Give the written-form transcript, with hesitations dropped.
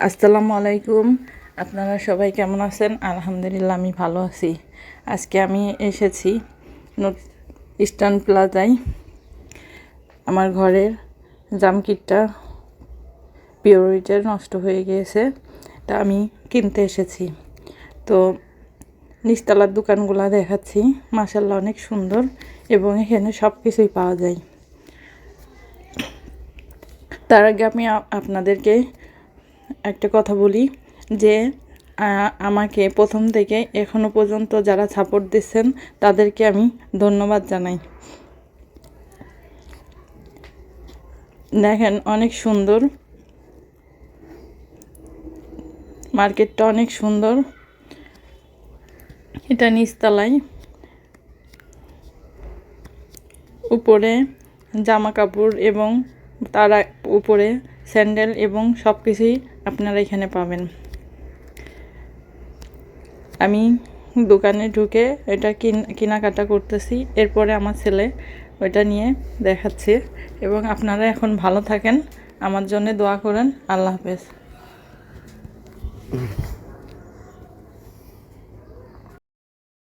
আসসালামু আলাইকুম। আপনারা সবাই কেমন আছেন? আলহামদুলিল্লাহ আমি ভালো আছি। আজকে আমি এসেছি ইস্টার্ন প্লাজায়। আমার ঘরের জামকিটটা পিওরিটার নষ্ট হয়ে গিয়েছে, তা আমি কিনতে এসেছি। তো নিচতলার দোকানগুলো দেখাচ্ছি, মাশাআল্লাহ অনেক সুন্দর এবং এখানে সব কিছুই পাওয়া যায়। তার আগে আমি আপনাদেরকে একটা কথা বলি যে আমাকে প্রথম থেকে এখনো পর্যন্ত যারা সাপোর্ট দিচ্ছেন তাদেরকে আমি ধন্যবাদ জানাই। দেখেন অনেক সুন্দর, মার্কেটটা অনেক সুন্দর। এটা নিচতলায়, উপরে জামা কাপড় এবং তার উপরে স্যান্ডেল এবং সব কিছুই আপনারা এখানে পাবেন। আমি দোকানে ঢুকে এটা কেনাকাটা করতেছি, এরপরে আমার ছেলে ওইটা নিয়ে দেখাচ্ছে। এবং আপনারা এখন ভালো থাকেন, আমার জন্য দোয়া করেন। আল্লাহ হাফেজ।